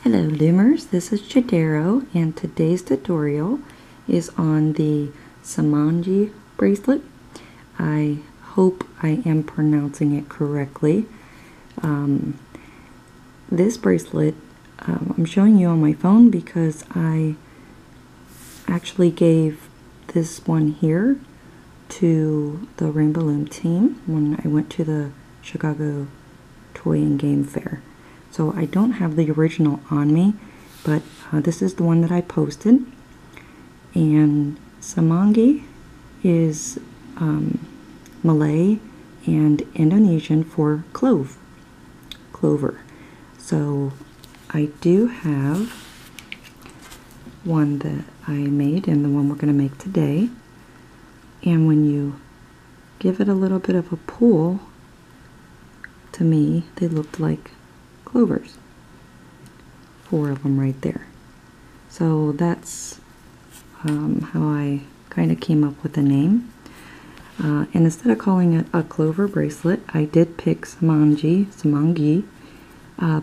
Hello Loomers, this is Chidero, and today's tutorial is on the Semanggi bracelet. I hope I am pronouncing it correctly. This bracelet I'm showing you on my phone because I actually gave this one here to the Rainbow Loom team when I went to the Chicago Toy and Game Fair. So I don't have the original on me, but this is the one that I posted. And Semanggi is Malay and Indonesian for clover. So I do have one that I made and the one we're going to make today. And when you give it a little bit of a pull, to me they looked like clovers. 4 of them right there. So that's how I kind of came up with the name. And instead of calling it a clover bracelet, I did pick Semanggi,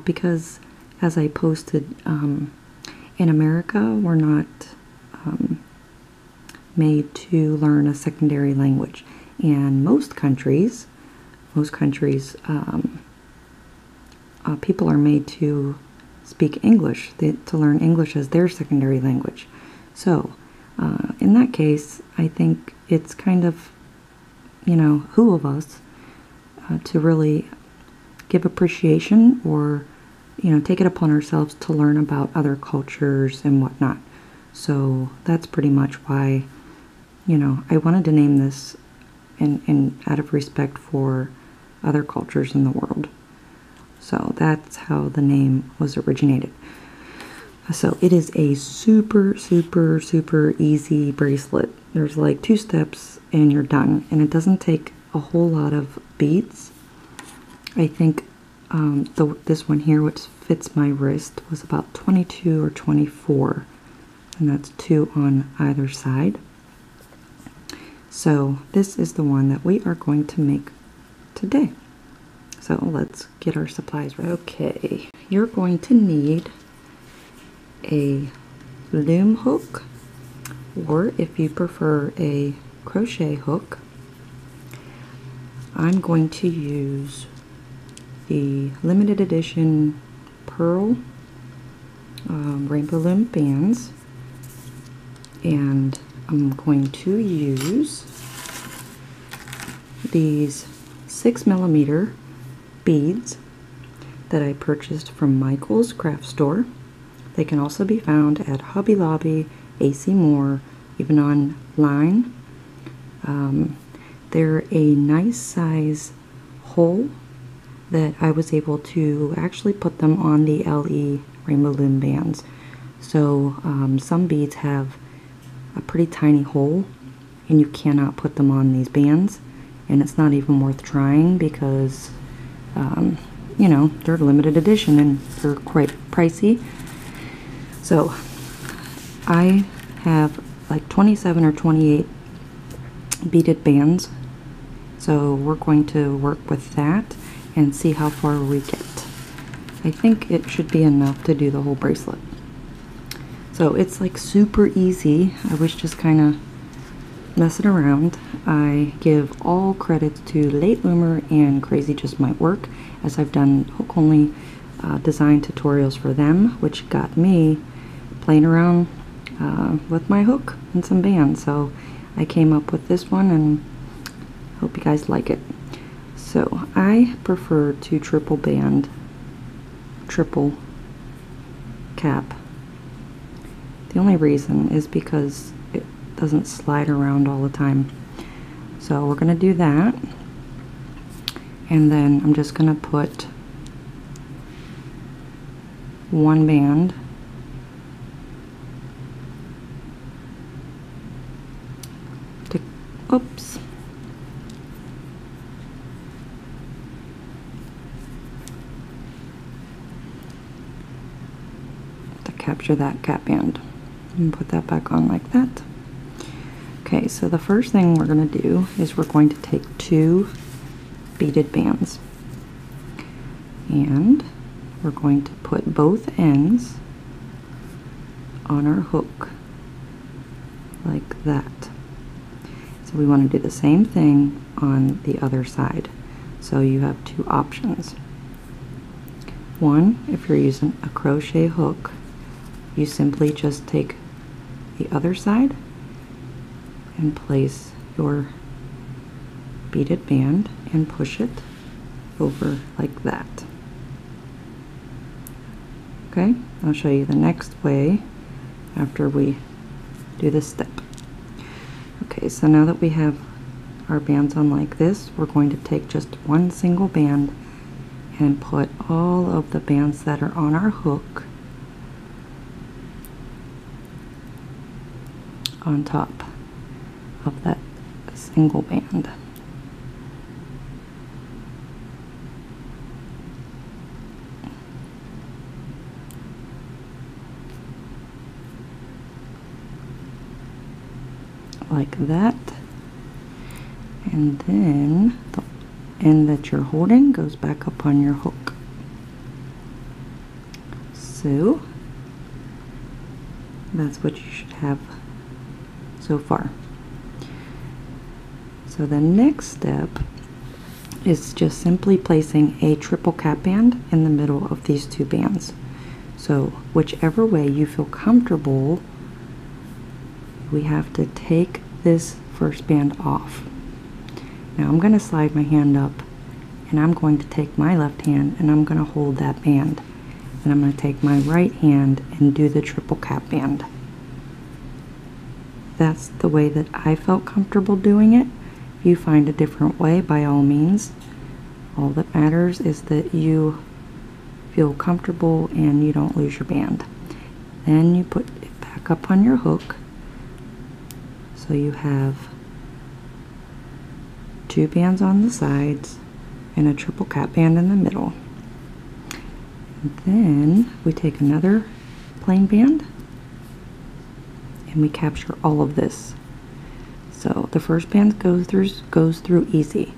because as I posted, in America we're not made to learn a secondary language, and most countries people are made to speak English, to learn English as their secondary language. So in that case, I think it's kind of, who of us to really give appreciation or take it upon ourselves to learn about other cultures and whatnot. So that's pretty much why I wanted to name this in out of respect for other cultures in the world. So that's how the name was originated. So it is a super easy bracelet. There's like 2 steps and you're done, and it doesn't take a whole lot of beads. I think this one here, which fits my wrist, was about 22 or 24, and that's 2 on either side. So this is the one that we are going to make today. So let's get our supplies ready. Okay, you're going to need a loom hook, or if you prefer a crochet hook. I'm going to use the limited edition pearl Rainbow Loom bands, and I'm going to use these 6mm beads that I purchased from Michael's craft store. They can also be found at Hobby Lobby, AC Moore, even online. They're a nice size hole that I was able to actually put them on the LE Rainbow Loom bands. So some beads have a pretty tiny hole and you cannot put them on these bands, and it's not even worth trying because they're limited edition and they're quite pricey. So I have like 27 or 28 beaded bands, so we're going to work with that and see how far we get. I think it should be enough to do the whole bracelet. So it's like super easy. I was just kind of messing around. I give all credits to Late Loomer and Crazy Just Might Work, as I've done hook only design tutorials for them, which got me playing around with my hook and some bands. So I came up with this one and hope you guys like it. So I prefer to triple cap. The only reason is because it doesn't slide around all the time. So we're going to do that, and then I'm just going to put 1 band to, oops, to capture that cap band, and put that back on like that. Okay, so the first thing we're going to do is we're going to take 2 beaded bands, and we're going to put both ends on our hook like that. So we want to do the same thing on the other side. So you have two options. One, if you're using a crochet hook, you simply just take the other side and place your beaded band and push it over like that. Okay, I'll show you the next way after we do this step. Okay, so now that we have our bands on like this, we're going to take just one single band and put all of the bands that are on our hook on top of that single band. Like that. And then the end that you're holding goes back up on your hook. So that's what you should have so far. So the next step is just simply placing a triple cap band in the middle of these two bands. So whichever way you feel comfortable, we have to take this first band off. Now I'm going to slide my hand up and I'm going to take my left hand and I'm going to hold that band. And I'm going to take my right hand and do the triple cap band. That's the way that I felt comfortable doing it. If you find a different way, by all means. All that matters is that you feel comfortable and you don't lose your band. Then you put it back up on your hook. So you have two bands on the sides and a triple cap band in the middle. And then we take another plain band and we capture all of this. So the first band goes through easy.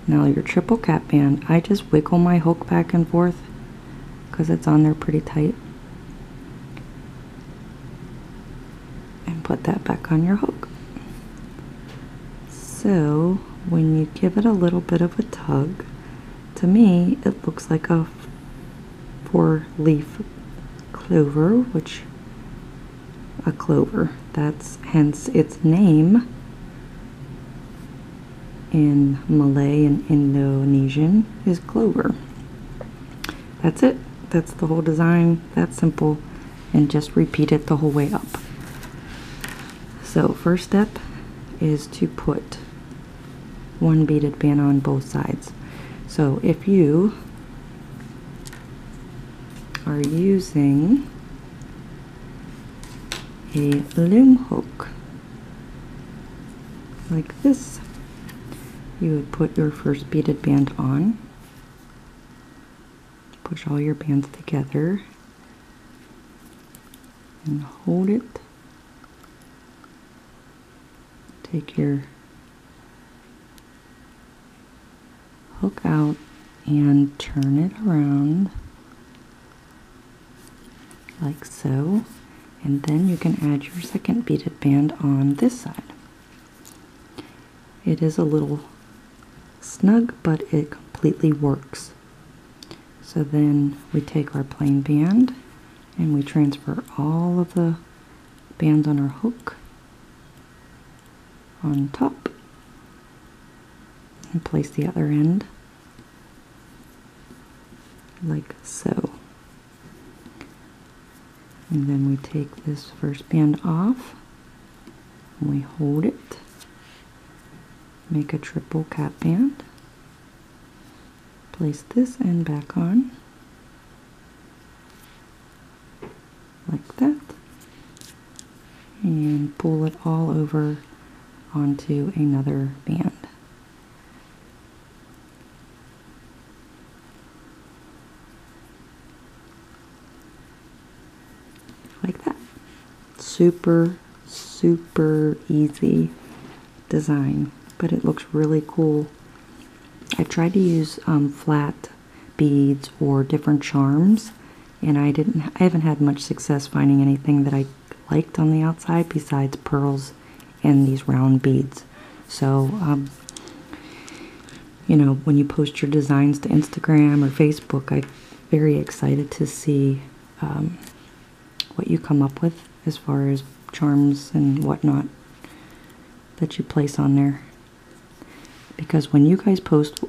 Now your triple cap band, I just wiggle my hook back and forth because it's on there pretty tight. And put that back on your hook. So when you give it a little bit of a tug, to me it looks like a 4-leaf clover, which a clover, that's hence its name in Malay and Indonesian is clover. That's it. That's the whole design. That's simple, and just repeat it the whole way up. So first step is to put one beaded band on both sides. So if you are using a loom hook like this, you would put your first beaded band on, push all your bands together and hold it. Take your hook out and turn it around like so, and then you can add your second beaded band on this side. It is a little snug, but it completely works. So then we take our plain band and we transfer all of the bands on our hook on top and place the other end like so. And then we take this first band off and we hold it, make a triple cap band, place this end back on like that, and pull it all over onto another band. Like that. Super easy design, but it looks really cool. I tried to use flat beads or different charms, and I haven't had much success finding anything that I liked on the outside besides pearls and these round beads. So you know, when you post your designs to Instagram or Facebook, I'm very excited to see what you come up with as far as charms and whatnot that you place on there. Because when you guys post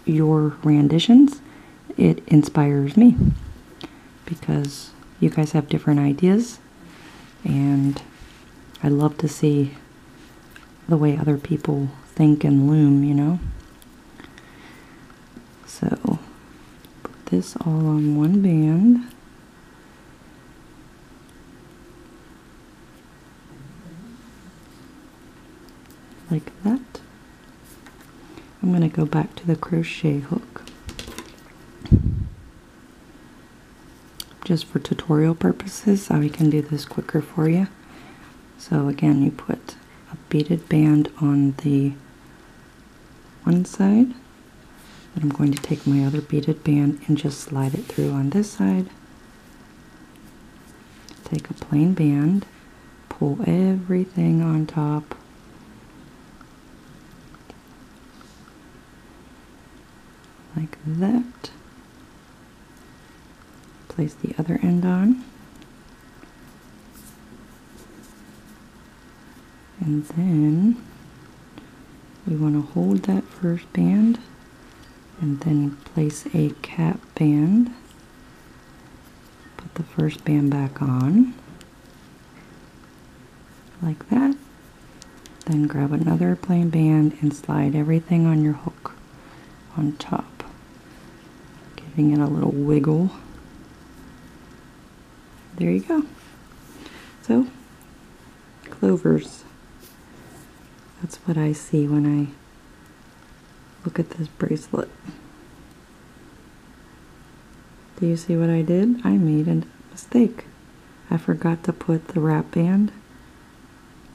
your renditions, it inspires me. Because you guys have different ideas, and I love to see the way other people think and loom, you know. So, put this all on one band. Like that. I'm going to go back to the crochet hook. Just for tutorial purposes, so I can do this quicker for you. So again, you put a beaded band on the one side. Then I'm going to take my other beaded band and just slide it through on this side. Take a plain band, pull everything on top. Like that. Place the other end on. And then we want to hold that first band and then place a cap band. Put the first band back on. Like that. Then grab another plain band and slide everything on your hook on top. Giving it a little wiggle. There you go. So, clovers. That's what I see when I look at this bracelet. Do you see what I did? I made a mistake. I forgot to put the wrap band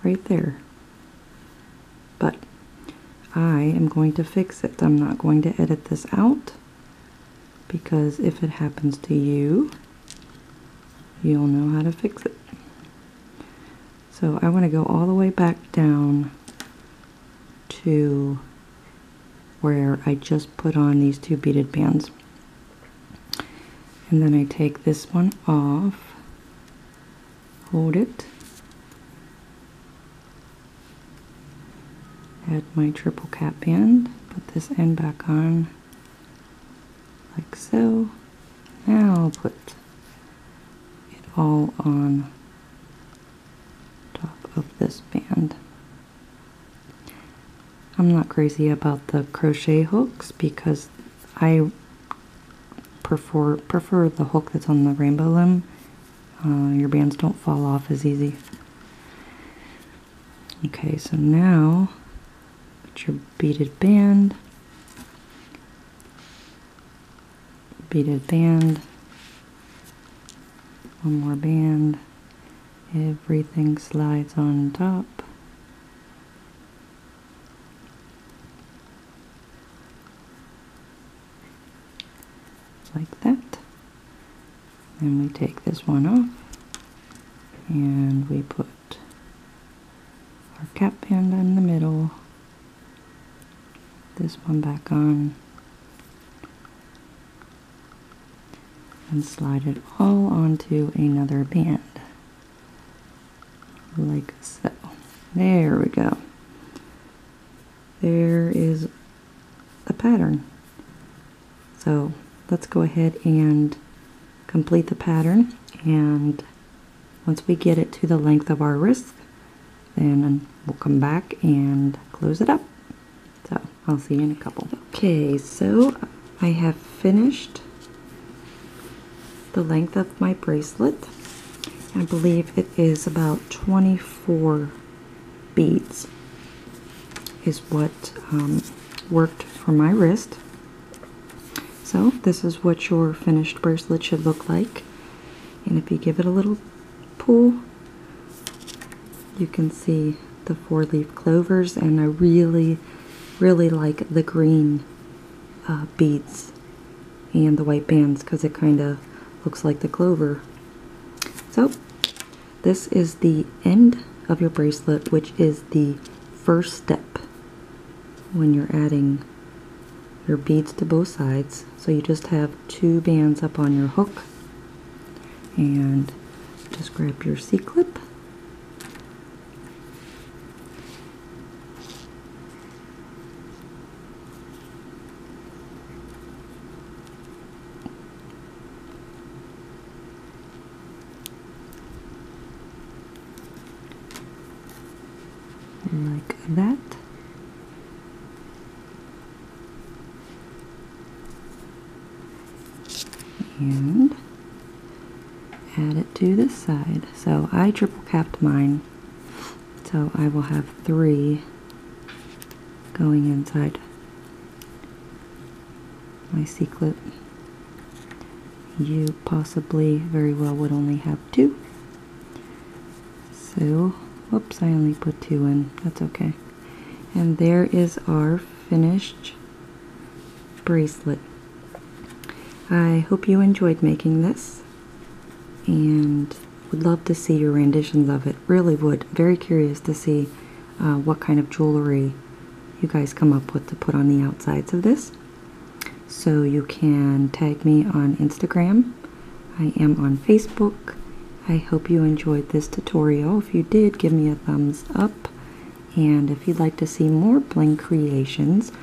right there. But I am going to fix it. I'm not going to edit this out, because if it happens to you, you'll know how to fix it. So I want to go all the way back down to where I just put on these two beaded bands. And then I take this one off, hold it, add my triple cap band, put this end back on like so. Now I'll put it all on top of this band. I'm not crazy about the crochet hooks because I prefer the hook that's on the rainbow loom. Your bands don't fall off as easy. Okay, so now put your beaded band, one more band, everything slides on top. Like that. Then we take this one off and we put our cap band in the middle, this one back on, and slide it all onto another band like so. There we go. There is the pattern. So let's go ahead and complete the pattern, and once we get it to the length of our wrist, then we'll come back and close it up. So I'll see you in a couple. Okay, so I have finished the length of my bracelet. I believe it is about 24 beads is what worked for my wrist. So this is what your finished bracelet should look like. And if you give it a little pull, you can see the 4-leaf clovers, and I really like the green beads and the white bands because it kind of looks like the clover. So this is the end of your bracelet, which is the first step when you're adding your beads to both sides. So you just have 2 bands up on your hook, and just grab your C-clip. Like that. And add it to this side. So I triple capped mine, so I will have 3 going inside my C-clip. You possibly very well would only have 2. So, whoops, I only put 2 in. That's okay. And there is our finished bracelet. I hope you enjoyed making this, and would love to see your renditions of it. Really would. Very curious to see what kind of jewelry you guys come up with to put on the outsides of this. So you can tag me on Instagram. I am on Facebook. I hope you enjoyed this tutorial. If you did, give me a thumbs up. And if you'd like to see more bling creations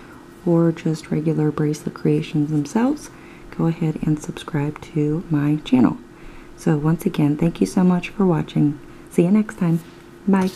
or just regular bracelet creations themselves, go ahead and subscribe to my channel. So once again, thank you so much for watching. See you next time. Bye.